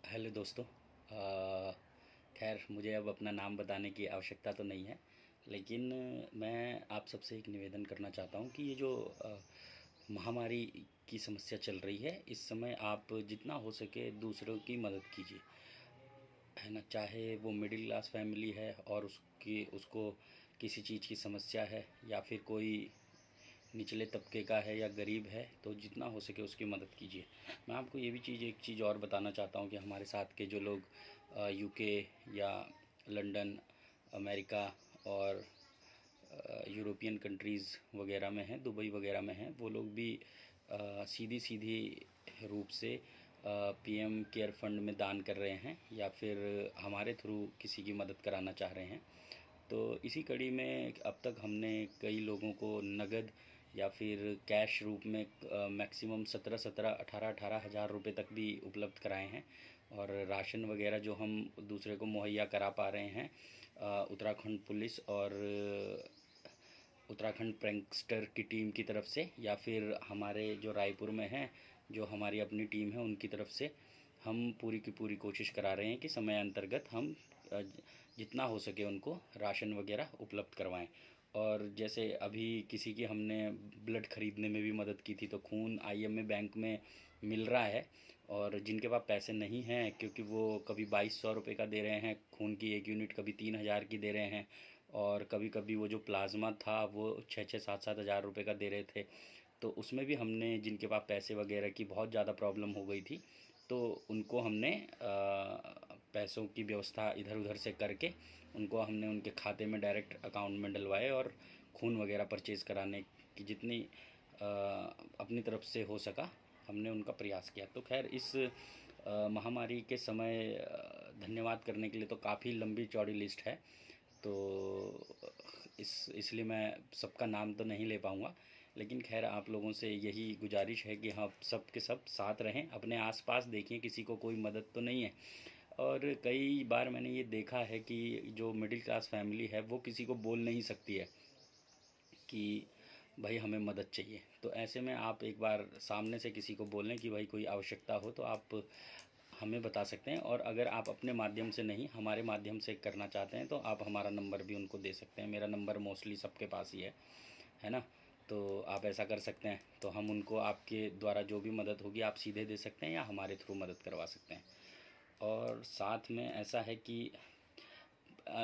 Hello दोस्तों। खैर मुझे अब अपना नाम बताने की आवश्यकता तो नहीं है, लेकिन मैं आप सबसे एक निवेदन करना चाहता हूँ कि ये जो महामारी की समस्या चल रही है, इस समय आप जितना हो सके दूसरों की मदद कीजिए, है ना। चाहे वो मिडिल क्लास फैमिली है और उसको किसी चीज़ की समस्या है, या फिर कोई निचले तबके का है या गरीब है, तो जितना हो सके उसकी मदद कीजिए। मैं आपको ये भी एक चीज़ और बताना चाहता हूँ कि हमारे साथ के जो लोग यूके या लंदन, अमेरिका और यूरोपियन कंट्रीज़ वगैरह में हैं, दुबई वगैरह में हैं, वो लोग भी सीधी सीधी रूप से पीएम केयर फंड में दान कर रहे हैं, या फिर हमारे थ्रू किसी की मदद कराना चाह रहे हैं। तो इसी कड़ी में अब तक हमने कई लोगों को नगद या फिर कैश रूप में मैक्सिमम 17-18 हज़ार रुपये तक भी उपलब्ध कराए हैं। और राशन वगैरह जो हम दूसरे को मुहैया करा पा रहे हैं, उत्तराखंड पुलिस और उत्तराखंड प्रैंकस्टर की टीम की तरफ से, या फिर हमारे जो रायपुर में हैं, जो हमारी अपनी टीम है, उनकी तरफ से हम पूरी की पूरी कोशिश करा रहे हैं कि समय अंतर्गत हम जितना हो सके उनको राशन वगैरह उपलब्ध करवाएं। और जैसे अभी किसी की हमने ब्लड खरीदने में भी मदद की थी, तो खून आईएमए बैंक में मिल रहा है। और जिनके पास पैसे नहीं हैं, क्योंकि वो कभी 2200 रुपये का दे रहे हैं खून की एक यूनिट, कभी 3000 की दे रहे हैं, और कभी कभी वो जो प्लाज्मा था वो 6-7 हज़ार रुपये का दे रहे थे। तो उसमें भी हमने, जिनके पास पैसे वगैरह की बहुत ज़्यादा प्रॉब्लम हो गई थी, तो उनको हमने पैसों की व्यवस्था इधर उधर से करके उनको हमने उनके खाते में डायरेक्ट अकाउंट में डलवाए, और खून वगैरह परचेज़ कराने की जितनी अपनी तरफ से हो सका हमने उनका प्रयास किया। तो खैर इस महामारी के समय धन्यवाद करने के लिए तो काफ़ी लंबी चौड़ी लिस्ट है। तो इसलिए मैं सबका नाम तो नहीं ले पाऊँगा, लेकिन खैर आप लोगों से यही गुजारिश है कि हाँ, सब के सब साथ रहें, अपने आसपास देखें किसी को कोई मदद तो नहीं है। और कई बार मैंने ये देखा है कि जो मिडिल क्लास फैमिली है वो किसी को बोल नहीं सकती है कि भाई हमें मदद चाहिए। तो ऐसे में आप एक बार सामने से किसी को बोलें कि भाई कोई आवश्यकता हो तो आप हमें बता सकते हैं, और अगर आप अपने माध्यम से नहीं हमारे माध्यम से करना चाहते हैं तो आप हमारा नंबर भी उनको दे सकते हैं। मेरा नंबर मोस्टली सबके पास ही है ना। तो आप ऐसा कर सकते हैं, तो हम उनको आपके द्वारा जो भी मदद होगी आप सीधे दे सकते हैं या हमारे थ्रू मदद करवा सकते हैं। और साथ में ऐसा है कि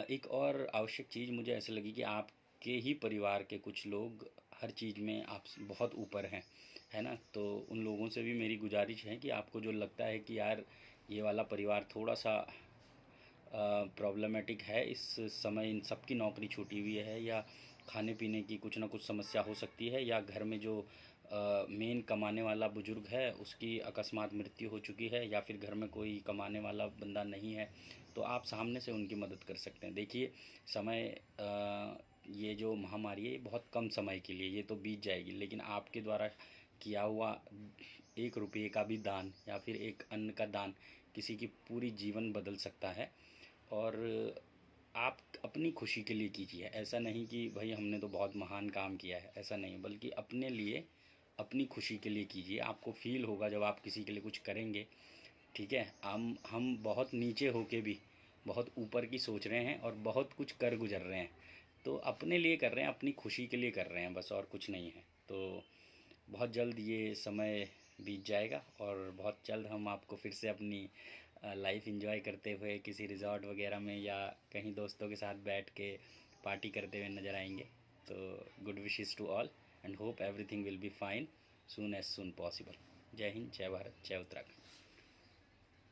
एक और आवश्यक चीज़ मुझे ऐसे लगी कि आपके ही परिवार के कुछ लोग हर चीज़ में आप बहुत ऊपर हैं, है ना। तो उन लोगों से भी मेरी गुजारिश है कि आपको जो लगता है कि यार ये वाला परिवार थोड़ा सा प्रॉब्लमेटिक है इस समय, इन सब की नौकरी छूटी हुई है, या खाने पीने की कुछ ना कुछ समस्या हो सकती है, या घर में जो मेन कमाने वाला बुजुर्ग है उसकी अकस्मात मृत्यु हो चुकी है, या फिर घर में कोई कमाने वाला बंदा नहीं है, तो आप सामने से उनकी मदद कर सकते हैं। देखिए समय ये जो महामारी है ये बहुत कम समय के लिए, ये तो बीत जाएगी, लेकिन आपके द्वारा किया हुआ 1 रुपये का भी दान या फिर एक अन्न का दान किसी की पूरी जीवन बदल सकता है। और आप अपनी खुशी के लिए कीजिए, ऐसा नहीं कि भाई हमने तो बहुत महान काम किया है, ऐसा नहीं, बल्कि अपने लिए, अपनी खुशी के लिए कीजिए। आपको फील होगा जब आप किसी के लिए कुछ करेंगे, ठीक है। हम बहुत नीचे होके भी बहुत ऊपर की सोच रहे हैं और बहुत कुछ कर गुजर रहे हैं, तो अपने लिए कर रहे हैं, अपनी खुशी के लिए कर रहे हैं, बस और कुछ नहीं है। तो बहुत जल्द ये समय बीत जाएगा और बहुत जल्द हम आपको फिर से अपनी लाइफ एंजॉय करते हुए किसी रिजॉर्ट वगैरह में या कहीं दोस्तों के साथ बैठ के पार्टी करते हुए नज़र आएंगे। तो good wishes to all and hope everything will be fine soon as soon possible. जय हिंद, जय भारत, जय उत्तराखंड।